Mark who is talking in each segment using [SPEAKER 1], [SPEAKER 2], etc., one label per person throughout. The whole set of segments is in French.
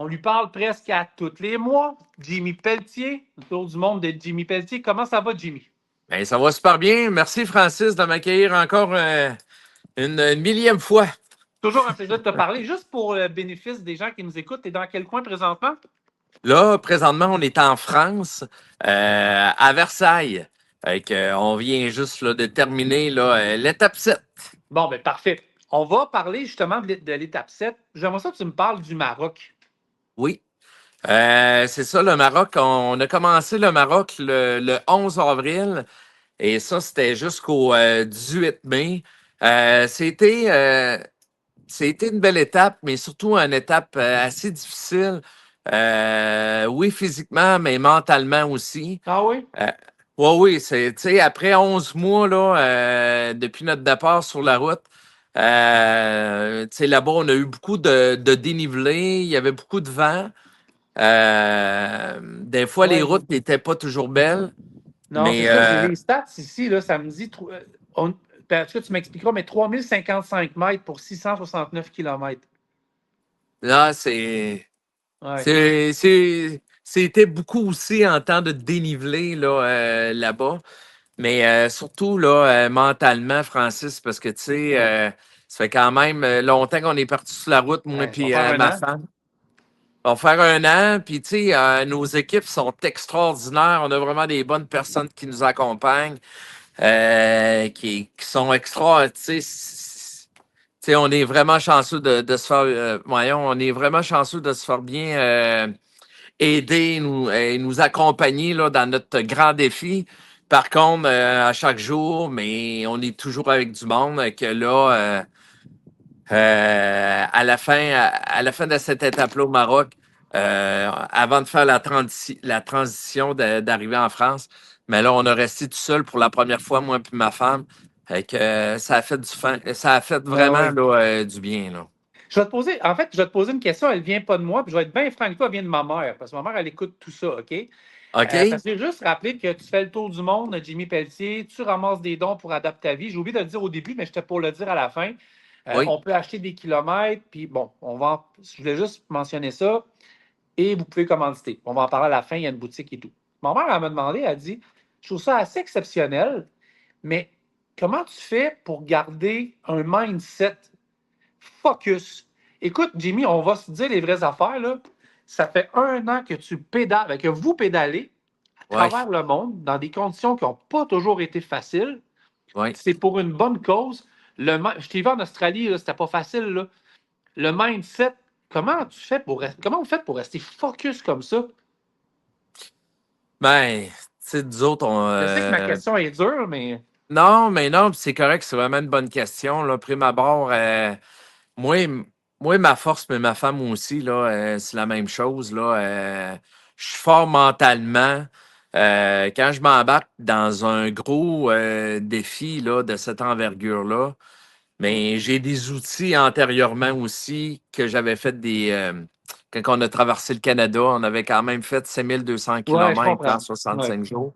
[SPEAKER 1] On lui parle presque à tous les mois. Jimmy Pelletier, le tour du monde de Jimmy Pelletier. Comment ça va, Jimmy?
[SPEAKER 2] Ben, ça va super bien. Merci, Francis, de m'accueillir encore une millième fois.
[SPEAKER 1] Toujours un plaisir de te parler. Juste pour le bénéfice des gens qui nous écoutent, tu es dans quel coin présentement?
[SPEAKER 2] Là, présentement, on est en France, à Versailles. On vient juste là, de terminer là, l'étape 7.
[SPEAKER 1] Bon, ben parfait. On va parler justement de l'étape 7. J'aimerais ça que tu me parles du Maroc.
[SPEAKER 2] Oui. C'est ça, le Maroc. On a commencé le Maroc le 11 avril et ça, c'était jusqu'au 18 mai. C'était une belle étape, mais surtout une étape assez difficile. Oui, physiquement, mais mentalement aussi.
[SPEAKER 1] Ah oui?
[SPEAKER 2] Oui, tu sais, après 11 mois, là, depuis notre départ sur la route, tu sais, là-bas, on a eu beaucoup de dénivelé, il y avait beaucoup de vent. Des fois, les
[SPEAKER 1] Ouais.
[SPEAKER 2] routes n'étaient pas toujours belles,
[SPEAKER 1] Non, c'est
[SPEAKER 2] mais
[SPEAKER 1] ça. J'ai les stats ici, là, ça me dit. Parce que tu m'expliqueras, mais 3055 mètres pour 669 kilomètres.
[SPEAKER 2] là,
[SPEAKER 1] Ouais.
[SPEAKER 2] c'était beaucoup aussi en temps de dénivelé là, là-bas. Mais surtout là, mentalement, Francis, parce que tu sais, ça fait quand même longtemps qu'on est parti sur la route, moi
[SPEAKER 1] Ouais, ça va
[SPEAKER 2] et
[SPEAKER 1] faire un
[SPEAKER 2] ma
[SPEAKER 1] an.
[SPEAKER 2] femme. On va faire un an, puis tu sais, nos équipes sont extraordinaires. On a vraiment des bonnes personnes qui nous accompagnent, qui sont extra. Tu sais, on est vraiment chanceux de se faire, voyons, on est vraiment chanceux de se faire bien aider, nous accompagner là, dans notre grand défi. Par contre, à chaque jour, mais on est toujours avec du monde que là, à la fin de cette étape-là au Maroc, avant de faire la transition d'arriver en France, mais là, on a resté tout seul pour la première fois, moi et ma femme. Ça a fait ça a fait
[SPEAKER 1] Ouais,
[SPEAKER 2] vraiment
[SPEAKER 1] ouais.
[SPEAKER 2] là, du bien. Là.
[SPEAKER 1] Je vais te poser une question, elle vient pas de moi, puis je vais être bien franc avec toi, elle vient de ma mère, parce que ma mère, elle écoute tout ça, OK?
[SPEAKER 2] OK?
[SPEAKER 1] Parce que j'ai juste rappelé que tu fais le tour du monde, Jimmy Pelletier, tu ramasses des dons pour adapter ta vie. J'ai oublié de le dire au début, mais j'étais pour le dire à la fin.
[SPEAKER 2] Oui.
[SPEAKER 1] On peut acheter des kilomètres, puis bon, je voulais juste mentionner ça, et vous pouvez commanditer. On va en parler à la fin, il y a une boutique et tout. Ma mère, elle m'a demandé, elle dit, je trouve ça assez exceptionnel, mais comment tu fais pour garder un mindset focus? Écoute, Jimmy, on va se dire les vraies affaires, là. Ça fait un an que tu pédales, que vous pédalez à
[SPEAKER 2] Oui.
[SPEAKER 1] travers le monde dans des conditions qui n'ont pas toujours été faciles.
[SPEAKER 2] Oui.
[SPEAKER 1] C'est pour une bonne cause. Je t'ai vu en Australie, là, c'était pas facile, là. Le mindset, comment vous faites pour rester focus comme ça?
[SPEAKER 2] Ben, tu sais, nous autres,
[SPEAKER 1] Je sais que ma question est dure, mais
[SPEAKER 2] non, mais non, c'est correct, c'est vraiment une bonne question. Là. Prime abord, moi, moi, ma force, mais ma femme aussi, là, c'est la même chose. Là, je suis fort mentalement. Quand je m'embarque dans un gros défi là, de cette envergure-là, mais j'ai des outils antérieurement aussi que j'avais fait quand on a traversé le Canada, on avait quand même fait 5200
[SPEAKER 1] ouais, je
[SPEAKER 2] kilomètres en
[SPEAKER 1] comprends. Ouais.
[SPEAKER 2] 65 jours.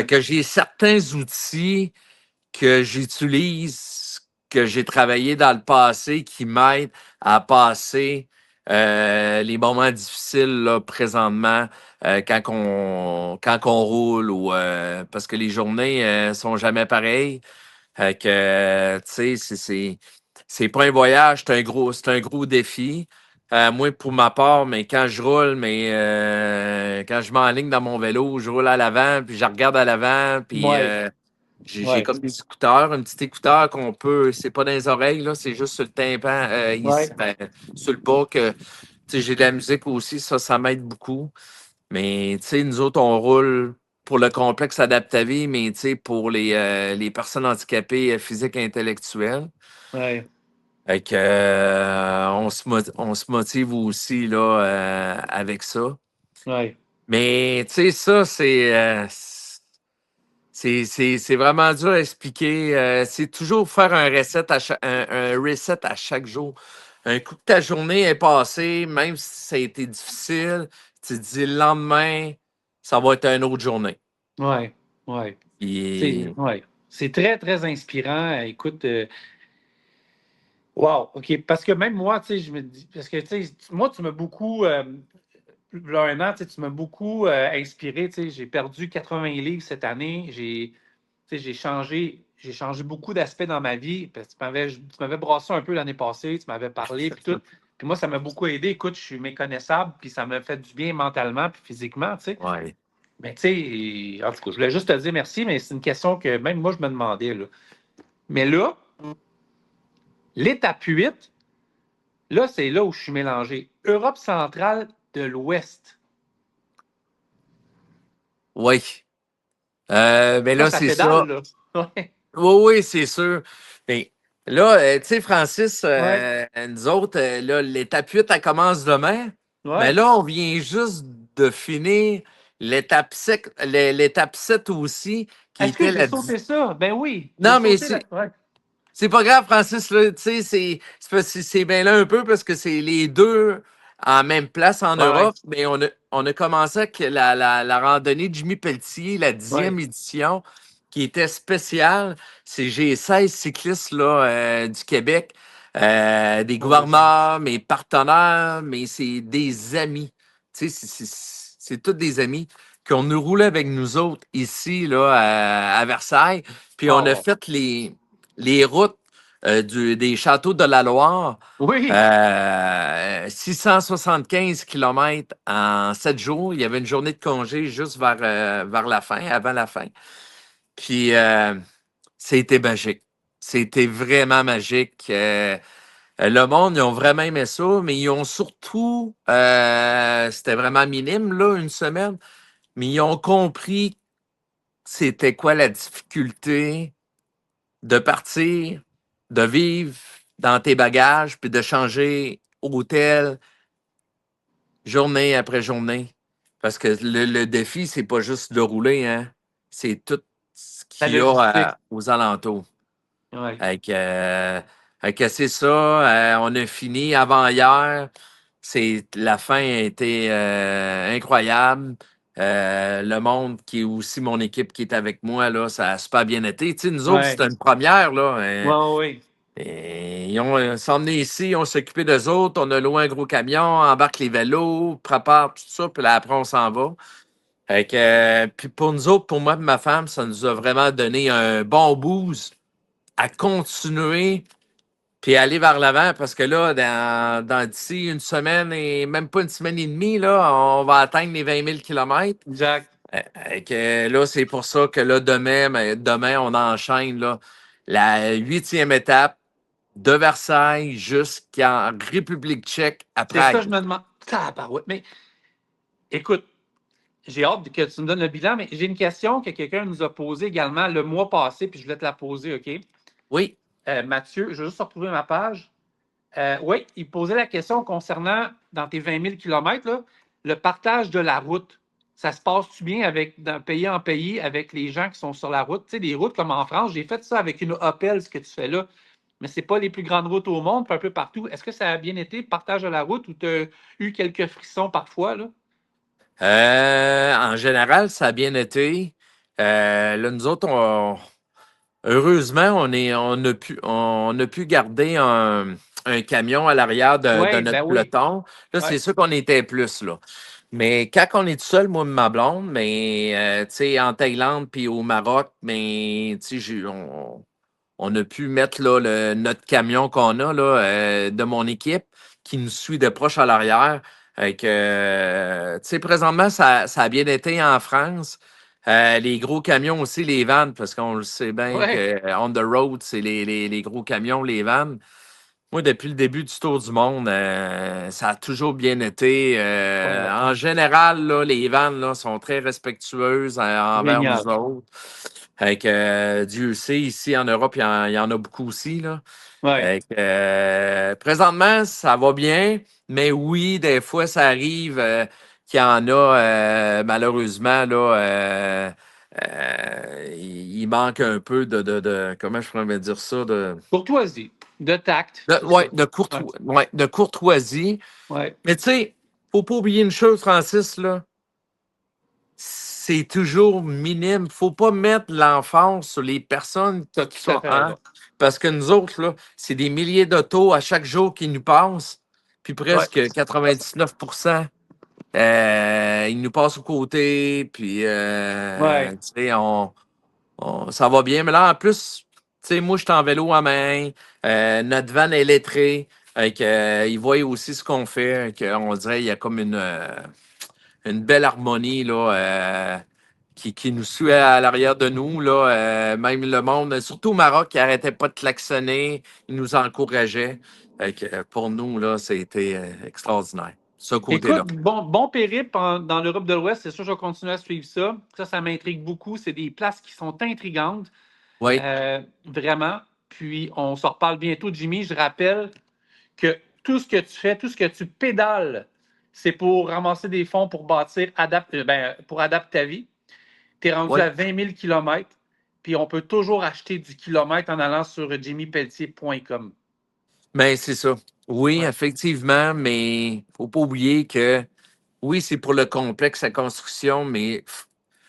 [SPEAKER 2] Que j'ai certains outils que j'utilise, que j'ai travaillé dans le passé, qui m'aident à passer les moments difficiles là, présentement quand on roule ou parce que les journées sont jamais pareilles. Tu sais, c'est pas un voyage, c'est un gros défi. Moi, pour ma part, mais quand je roule, quand je m'enligne dans mon vélo, je roule à l'avant, puis je regarde à l'avant, puis
[SPEAKER 1] Ouais,
[SPEAKER 2] j'ai
[SPEAKER 1] ouais,
[SPEAKER 2] comme des écouteurs, un petit écouteur qu'on peut, c'est pas dans les oreilles, là, c'est juste sur le tympan, ici,
[SPEAKER 1] ouais.
[SPEAKER 2] sur le bas, que tu sais, j'ai de la musique aussi, ça m'aide beaucoup. Mais tu sais, nous autres, on roule pour le complexe Adaptavie, mais tu sais, pour les personnes handicapées physiques et intellectuelles.
[SPEAKER 1] Ouais.
[SPEAKER 2] On se motive aussi là, avec ça.
[SPEAKER 1] Ouais.
[SPEAKER 2] Mais tu sais, ça, c'est vraiment dur à expliquer. C'est toujours faire un reset à chaque jour. Un coup que ta journée est passée, même si ça a été difficile, tu te dis le lendemain, ça va être une autre journée.
[SPEAKER 1] Ouais. Ouais.
[SPEAKER 2] Et
[SPEAKER 1] Ouais. C'est très, très inspirant. Écoute, Wow, OK. Parce que même moi, tu sais, je me dis, parce que, tu sais, moi, tu m'as beaucoup, là, un an, tu m'as beaucoup inspiré. Tu sais, j'ai perdu 80 livres cette année. Tu sais, j'ai changé beaucoup d'aspects dans ma vie. Parce que tu m'avais brassé un peu l'année passée, tu m'avais parlé, puis tout. Puis moi, ça m'a beaucoup aidé. Écoute, je suis méconnaissable, puis ça m'a fait du bien mentalement, puis physiquement, tu sais.
[SPEAKER 2] Ouais.
[SPEAKER 1] Mais tu sais, en tout cas, je voulais juste te dire merci, mais c'est une question que même moi, je me demandais, là. Mais là, l'étape 8, là, c'est là où je suis mélangé. Europe centrale de l'Ouest.
[SPEAKER 2] Oui. Mais
[SPEAKER 1] Ça,
[SPEAKER 2] là,
[SPEAKER 1] ça
[SPEAKER 2] c'est
[SPEAKER 1] pédale,
[SPEAKER 2] ça.
[SPEAKER 1] là. Ouais.
[SPEAKER 2] Oui, oui, c'est sûr. Mais là, tu sais, Francis,
[SPEAKER 1] Ouais.
[SPEAKER 2] nous autres, là, l'étape 8, elle commence demain. Mais
[SPEAKER 1] Ouais.
[SPEAKER 2] là, on vient juste de finir l'étape 7 aussi, qui
[SPEAKER 1] Est-ce que
[SPEAKER 2] était
[SPEAKER 1] j'ai
[SPEAKER 2] la...
[SPEAKER 1] sauté ça? Ben oui, j'ai
[SPEAKER 2] Non, mais
[SPEAKER 1] sauté la. Ouais.
[SPEAKER 2] c'est pas grave, Francis, là, tu sais, c'est bien là un peu parce que c'est les deux en même place en
[SPEAKER 1] Ouais, ouais.
[SPEAKER 2] Europe, mais on a commencé avec la randonnée de Jimmy Pelletier, la 10e
[SPEAKER 1] Ouais.
[SPEAKER 2] édition, qui était spéciale. J'ai 16 cyclistes là, du Québec, des
[SPEAKER 1] Oh, wow.
[SPEAKER 2] gouverneurs, mes partenaires, mais c'est des amis. Tu sais, c'est tous des amis qui ont nous roulé avec nous autres ici là, à Versailles. Puis on
[SPEAKER 1] Oh,
[SPEAKER 2] a
[SPEAKER 1] wow.
[SPEAKER 2] fait les routes des châteaux de la Loire,
[SPEAKER 1] Oui.
[SPEAKER 2] 675 kilomètres en 7 jours. Il y avait une journée de congé juste vers la fin, avant la fin. Puis, c'était magique. C'était vraiment magique. Le monde, ils ont vraiment aimé ça, mais ils ont surtout, c'était vraiment minime, là, une semaine, mais ils ont compris c'était quoi la difficulté de partir, de vivre dans tes bagages, puis de changer hôtel journée après journée. Parce que le défi, c'est pas juste de rouler, hein. C'est tout ce
[SPEAKER 1] La
[SPEAKER 2] qu'il y a
[SPEAKER 1] logistique.
[SPEAKER 2] aux alentours.
[SPEAKER 1] Ouais.
[SPEAKER 2] Avec, c'est ça. On a fini avant hier. La fin a été incroyable. Le monde qui est aussi mon équipe qui est avec moi, là, ça a super bien été. Tu sais, nous autres,
[SPEAKER 1] Ouais.
[SPEAKER 2] c'était une première, là.
[SPEAKER 1] Ouais, ouais, ouais.
[SPEAKER 2] Et ils ont s'emmené ici, on s'est occupé d'eux autres, on a loué un gros camion, embarque les vélos, prépare tout ça, puis là, après, on s'en va. Fait que, puis pour nous autres, pour moi et ma femme, ça nous a vraiment donné un bon boost à continuer puis aller vers l'avant parce que là, d'ici une semaine et même pas une semaine et demie, là, on va atteindre les 20 000 kilomètres.
[SPEAKER 1] Exact.
[SPEAKER 2] Là, c'est pour ça que là, demain, on enchaîne là, la 8e étape de Versailles jusqu'en République tchèque à
[SPEAKER 1] C'est ça, je
[SPEAKER 2] Prague.
[SPEAKER 1] me demande. Tabarouette. Mais écoute, j'ai hâte que tu me donnes le bilan, mais j'ai une question que quelqu'un nous a posée également le mois passé, puis je voulais te la poser, OK?
[SPEAKER 2] Oui.
[SPEAKER 1] Mathieu, je vais juste retrouver ma page. Oui, il posait la question concernant, dans tes 20 000 kilomètres, là, le partage de la route. Ça se passe-tu bien avec, d'un pays en pays avec les gens qui sont sur la route? Tu sais, des routes comme en France, j'ai fait ça avec une Opel, ce que tu fais là, mais ce n'est pas les plus grandes routes au monde, puis un peu partout. Est-ce que ça a bien été, le partage de la route, ou tu as eu quelques frissons parfois, là?
[SPEAKER 2] En général, ça a bien été. Là, nous autres, heureusement, on a pu garder un camion à l'arrière de
[SPEAKER 1] Oui,
[SPEAKER 2] notre
[SPEAKER 1] ben oui.
[SPEAKER 2] peloton. Là,
[SPEAKER 1] Ouais.
[SPEAKER 2] c'est sûr qu'on était plus, là. Mais quand on est tout seul, moi et ma blonde, mais tu sais, en Thaïlande puis au Maroc, mais tu sais, on a pu mettre là, notre camion qu'on a là, de mon équipe qui nous suit de proche à l'arrière. Tu sais, présentement, ça a bien été en France. Les gros camions aussi, les vannes, parce qu'on le sait bien
[SPEAKER 1] Ouais.
[SPEAKER 2] que on the road, c'est les gros camions, les vannes. Moi, depuis le début du Tour du monde, ça a toujours bien été.
[SPEAKER 1] Ouais.
[SPEAKER 2] En général, là, les vannes là, sont très respectueuses envers nous
[SPEAKER 1] Génial.
[SPEAKER 2] autres. Dieu sait, ici en Europe, il y en a beaucoup aussi. Là.
[SPEAKER 1] Ouais.
[SPEAKER 2] Présentement, ça va bien, mais oui, des fois, ça arrive qu'il y en a, malheureusement, là, il manque un peu comment je pourrais dire ça,
[SPEAKER 1] Courtoisie, de tact, c'est ça.
[SPEAKER 2] ouais,
[SPEAKER 1] Ouais.
[SPEAKER 2] de courtoisie.
[SPEAKER 1] Ouais.
[SPEAKER 2] Mais tu sais, faut pas oublier une chose, Francis, là, c'est toujours minime. Faut pas mettre l'emphase sur les personnes
[SPEAKER 1] Tu as
[SPEAKER 2] qui
[SPEAKER 1] tout à
[SPEAKER 2] sont,
[SPEAKER 1] fait
[SPEAKER 2] hein,
[SPEAKER 1] raison.
[SPEAKER 2] parce que nous autres, là, c'est des milliers d'autos à chaque jour qui nous passent, puis
[SPEAKER 1] Ouais.
[SPEAKER 2] presque 99%, ils nous passent aux côtés, puis
[SPEAKER 1] Ouais.
[SPEAKER 2] tu sais, ça va bien. Mais là, en plus, tu sais, moi, je suis en vélo à main, notre van est lettrée, ils voient aussi ce qu'on fait, on dirait qu'il y a comme une belle harmonie là, qui nous suit à l'arrière de nous. Là, même le monde, surtout au Maroc, qui n'arrêtait pas de klaxonner, ils nous encourageaient. Pour nous, là, c'était extraordinaire, ce côté-là.
[SPEAKER 1] Écoute, bon périple dans l'Europe de l'Ouest, c'est sûr que je vais continuer à suivre ça. Ça m'intrigue beaucoup. C'est des places qui sont intrigantes,
[SPEAKER 2] Oui,
[SPEAKER 1] vraiment. Puis on se reparle bientôt, Jimmy. Je rappelle que tout ce que tu fais, tout ce que tu pédales, c'est pour ramasser des fonds pour bâtir pour Adapte ta vie. Tu es rendu
[SPEAKER 2] oui.
[SPEAKER 1] à 20 000 km, puis on peut toujours acheter du kilomètre en allant sur jimmypelletier.com.
[SPEAKER 2] Mais c'est ça. Oui,
[SPEAKER 1] Ouais.
[SPEAKER 2] effectivement, mais il ne faut pas oublier que oui, c'est pour le complexe à construction, mais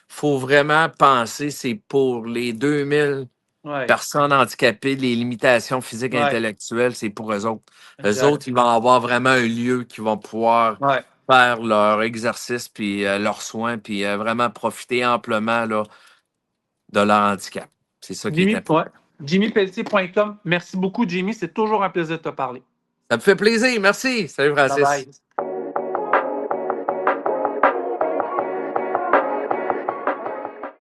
[SPEAKER 2] faut vraiment penser, c'est pour les 2000
[SPEAKER 1] Ouais.
[SPEAKER 2] personnes handicapées, les limitations physiques et
[SPEAKER 1] Ouais.
[SPEAKER 2] intellectuelles, c'est pour eux autres. Eux
[SPEAKER 1] Exact.
[SPEAKER 2] autres, ils vont avoir vraiment un lieu qui vont pouvoir
[SPEAKER 1] Ouais.
[SPEAKER 2] faire leur exercice, puis leurs soins, puis vraiment profiter amplement là, de leur handicap. C'est ça qui est
[SPEAKER 1] Jimmy,
[SPEAKER 2] important.
[SPEAKER 1] ouais. jimmypelletier.com. Merci beaucoup, Jimmy. C'est toujours un plaisir de te parler.
[SPEAKER 2] Ça me fait plaisir. Merci. Salut,
[SPEAKER 1] Bye
[SPEAKER 2] Francis.
[SPEAKER 1] bye.